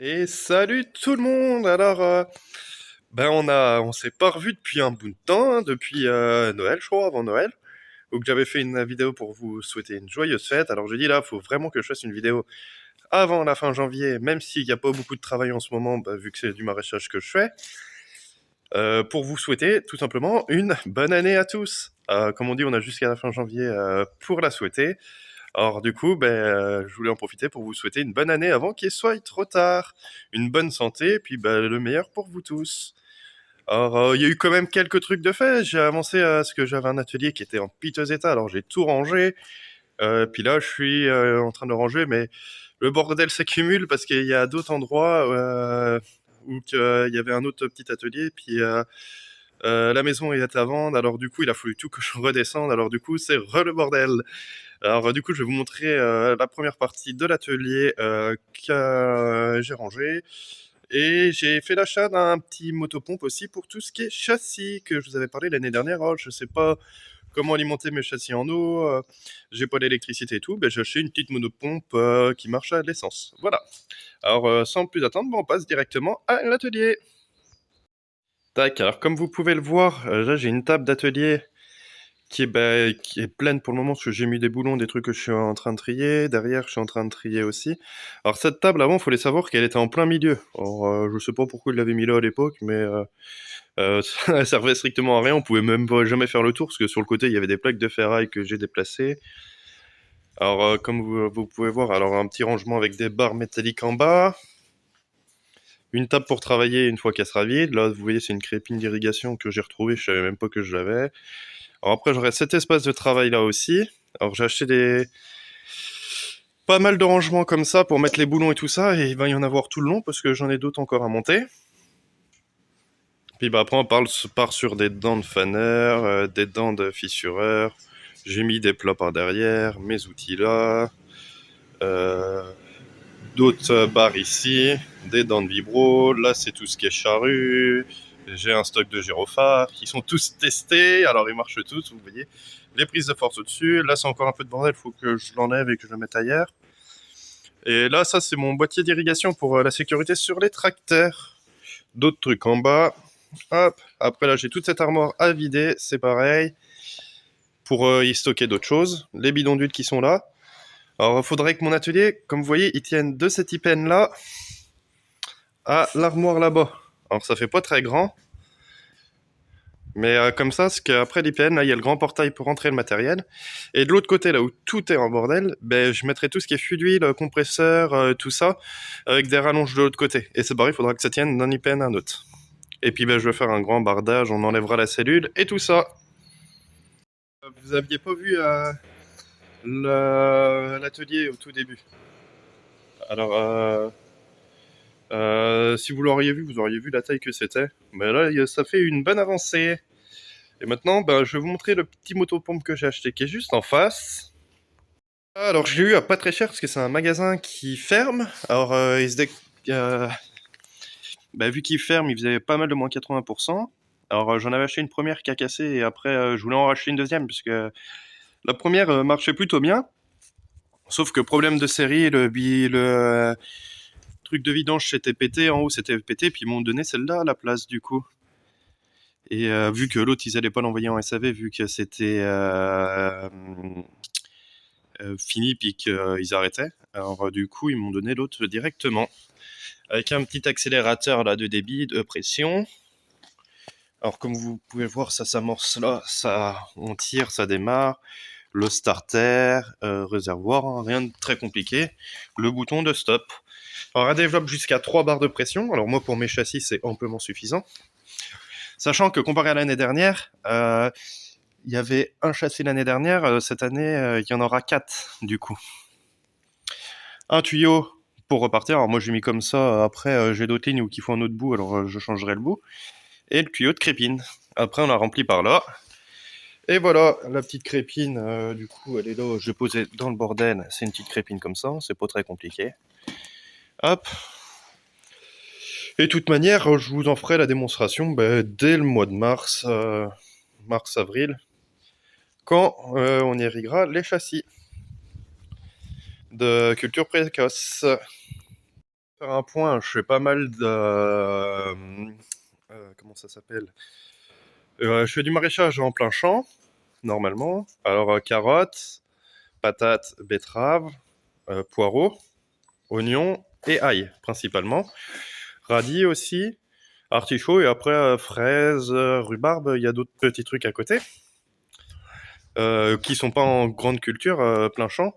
Et salut tout le monde! On s'est pas revu depuis un bout de temps, hein, depuis Noël, je crois, avant Noël, où que j'avais fait une vidéo pour vous souhaiter une joyeuse fête. Alors j'ai dit là, faut vraiment que je fasse une vidéo avant la fin janvier, même s'il n'y a pas beaucoup de travail en ce moment, vu que c'est du maraîchage que je fais, pour vous souhaiter tout simplement une bonne année à tous. Comme on dit, on a jusqu'à la fin janvier pour la souhaiter. Alors du coup, je voulais en profiter pour vous souhaiter une bonne année avant qu'il soit trop tard, une bonne santé, puis le meilleur pour vous tous. Alors il y a eu quand même quelques trucs de fait. J'ai avancé à ce que j'avais un atelier qui était en piteux état, alors j'ai tout rangé. Puis là, je suis en train de ranger, mais le bordel s'accumule parce qu'il y a d'autres endroits où il y avait un autre petit atelier, puis la maison est à vendre. Alors du coup, il a fallu tout que je redescende. Alors du coup, c'est le bordel. Alors du coup, je vais vous montrer la première partie de l'atelier que j'ai rangé. Et j'ai fait l'achat d'un petit motopompe aussi pour tout ce qui est châssis que je vous avais parlé l'année dernière. Oh, je sais pas comment alimenter mes châssis en eau, j'ai pas d'électricité et tout. J'ai acheté une petite monopompe qui marche à l'essence. Voilà. Alors sans plus attendre, on passe directement à l'atelier. Tac, alors comme vous pouvez le voir, là j'ai une table d'atelier qui est pleine pour le moment parce que j'ai mis des boulons, des trucs que je suis en train de trier. Derrière, je suis en train de trier aussi. Alors cette table, avant, il fallait savoir qu'elle était en plein milieu. Alors je sais pas pourquoi il l'avait mis là à l'époque, mais ça servait strictement à rien. On pouvait même pas jamais faire le tour parce que sur le côté, il y avait des plaques de ferraille que j'ai déplacées. Alors comme vous pouvez voir, alors un petit rangement avec des barres métalliques en bas. Une table pour travailler une fois qu'elle sera vide. Là, vous voyez, c'est une crépine d'irrigation que j'ai retrouvée. Je savais même pas que je l'avais. Alors après, j'aurai cet espace de travail là aussi. Alors j'ai acheté pas mal de rangements comme ça pour mettre les boulons et tout ça, et il va y en avoir tout le long parce que j'en ai d'autres encore à monter. Puis après part sur des dents de faneur, des dents de fissureur. J'ai mis des plats par derrière, mes outils là, euh, d'autres barres ici, des dents de vibro. Là c'est tout ce qui est charrue. J'ai un stock de gyrophares qui sont tous testés, alors ils marchent tous, vous voyez. Les prises de force au-dessus. Là c'est encore un peu de bordel, il faut que je l'enlève et que je le mette ailleurs. Et là, ça, c'est mon boîtier d'irrigation pour la sécurité sur les tracteurs. D'autres trucs en bas. Hop. Après, là, j'ai toute cette armoire à vider. C'est pareil. Pour y stocker d'autres choses. Les bidons d'huile qui sont là. Alors, il faudrait que mon atelier, comme vous voyez, il tienne de cette IPN-là à l'armoire là-bas. Alors, ça fait pas très grand. Mais comme ça, parce qu'après l'IPN, là, il y a le grand portail pour rentrer le matériel. Et de l'autre côté, là où tout est en bordel, je mettrai tout ce qui est flux d'huile, compresseur, tout ça, avec des rallonges de l'autre côté. Et c'est pareil, il faudra que ça tienne d'un IPN à un autre. Et puis je vais faire un grand bardage, on enlèvera la cellule et tout ça. Vous aviez pas vu l'atelier au tout début. Alors, si vous l'auriez vu, vous auriez vu la taille que c'était. Mais là, ça fait une bonne avancée. Et maintenant, je vais vous montrer le petit motopompe que j'ai acheté qui est juste en face. Alors, je l'ai eu à pas très cher parce que c'est un magasin qui ferme. Alors, euh, vu qu'il ferme, il faisait pas mal de moins 80%. Alors, j'en avais acheté une première qui a cassé et après, je voulais en racheter une deuxième puisque la première marchait plutôt bien. Sauf que problème de série, le truc de vidange s'était pété, en haut c'était pété, puis ils m'ont donné celle-là à la place du coup. Et vu que l'autre ils allaient pas l'envoyer en SAV, vu que c'était fini puis qu'ils arrêtaient, alors du coup ils m'ont donné l'autre directement. Avec un petit accélérateur là de débit, de pression. Alors comme vous pouvez le voir, ça s'amorce là, on tire, ça démarre. Le starter, réservoir, hein, rien de très compliqué. Le bouton de stop. Alors elle développe jusqu'à 3 barres de pression. Alors moi pour mes châssis c'est amplement suffisant. Sachant que comparé à l'année dernière, il y avait un châssis l'année dernière, cette année il y en aura 4 du coup. Un tuyau pour repartir. Alors moi j'ai mis comme ça, après j'ai d'autres lignes où il faut un autre bout, alors je changerai le bout. Et le tuyau de crépine. Après on l'a rempli par là. Et voilà, la petite crépine, du coup, elle est là, je l'ai posée dans le bordel. C'est une petite crépine comme ça, c'est pas très compliqué. Hop. Et de toute manière, je vous en ferai la démonstration dès le mois de mars, mars-avril, quand on irriguera les châssis de culture précoce. Faire un point, je fais pas mal de... comment ça s'appelle? Je fais du maraîchage en plein champ, normalement. Alors, carottes, patates, betteraves, poireaux, oignons et ail, principalement. Radis aussi, artichauts et après fraises, rhubarbe, il y a d'autres petits trucs à côté. Qui sont pas en grande culture, plein champ.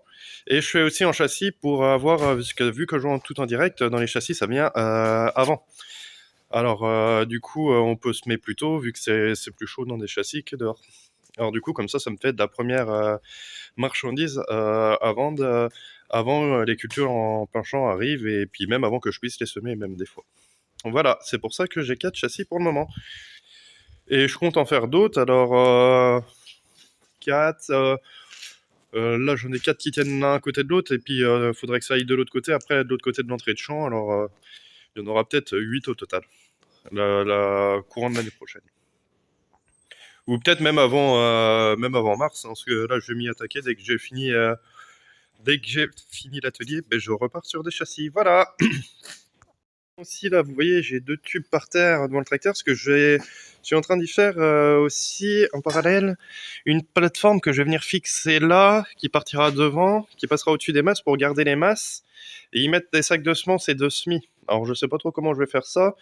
Et je fais aussi en châssis pour avoir, parce que vu que je joue tout en direct, dans les châssis, ça vient avant. Alors, du coup, on peut semer plus tôt, vu que c'est plus chaud dans des châssis que dehors. Alors, du coup, comme ça me fait de la première marchandise avant les cultures en plein champ arrivent, et puis même avant que je puisse les semer, même des fois. Voilà, c'est pour ça que j'ai 4 châssis pour le moment. Et je compte en faire d'autres, alors 4. Là, j'en ai 4 qui tiennent l'un à côté de l'autre, et puis il faudrait que ça aille de l'autre côté, après de l'autre côté de l'entrée de champ, alors il y en aura peut-être 8 au total, la courant de l'année prochaine. Ou peut-être même avant mars, hein, parce que là, je vais m'y attaquer dès que j'ai fini, l'atelier, ben, je repars sur des châssis. Voilà. Aussi, là, vous voyez, j'ai 2 tubes par terre devant le tracteur, parce que je suis en train d'y faire aussi en parallèle une plateforme que je vais venir fixer là, qui partira devant, qui passera au-dessus des masses pour garder les masses, et y mettre des sacs de semences et de semis. Alors, je sais pas trop comment je vais faire ça.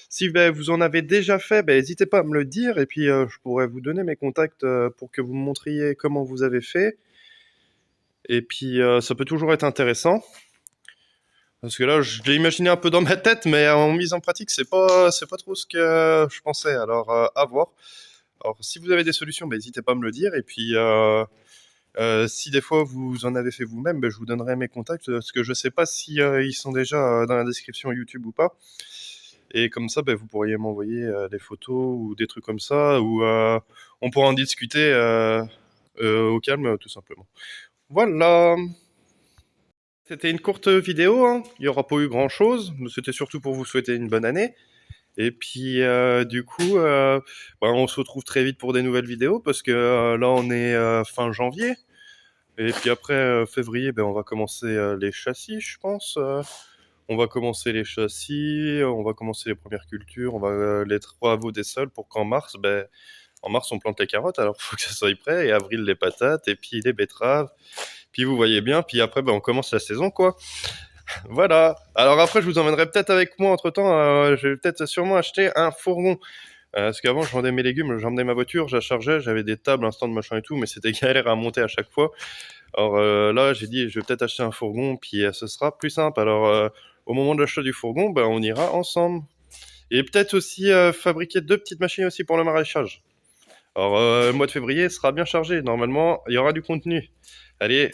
Si vous en avez déjà fait, n'hésitez pas à me le dire, et puis je pourrais vous donner mes contacts pour que vous me montriez comment vous avez fait. Et puis, ça peut toujours être intéressant. Parce que là, je l'ai imaginé un peu dans ma tête, mais en mise en pratique, c'est pas trop ce que je pensais. Alors, à voir. Alors, si vous avez des solutions, n'hésitez pas à me le dire. Et puis, si des fois vous en avez fait vous-même, je vous donnerai mes contacts, parce que je sais pas si ils sont déjà dans la description YouTube ou pas. Et comme ça, vous pourriez m'envoyer des photos ou des trucs comme ça, ou on pourra en discuter au calme, tout simplement. Voilà. C'était une courte vidéo, hein. Il n'y aura pas eu grand-chose, mais c'était surtout pour vous souhaiter une bonne année. Et puis, du coup, on se retrouve très vite pour des nouvelles vidéos, parce que là, on est fin janvier. Et puis après, février, on va commencer les châssis, je pense. On va commencer les châssis, on va commencer les premières cultures, on va les travaux des sols pour qu'en mars, en mars, on plante les carottes, alors il faut que ça soit prêt. Et avril, les patates, et puis les betteraves. Puis vous voyez bien, puis après, on commence la saison, quoi. Voilà. Alors après, je vous emmènerai peut-être avec moi entre-temps. Je vais peut-être sûrement acheter un fourgon. Parce qu'avant, je vendais mes légumes, j'emmenais ma voiture, je la chargeais, j'avais des tables, un stand, machin et tout, mais c'était galère à monter à chaque fois. Alors là, j'ai dit, je vais peut-être acheter un fourgon, puis ce sera plus simple. Alors, au moment de l'achat du fourgon, on ira ensemble. Et peut-être aussi fabriquer 2 petites machines aussi pour le maraîchage. Alors, le mois de février sera bien chargé. Normalement, il y aura du contenu. Allez,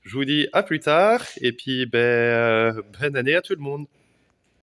je vous dis à plus tard, et puis bonne année à tout le monde.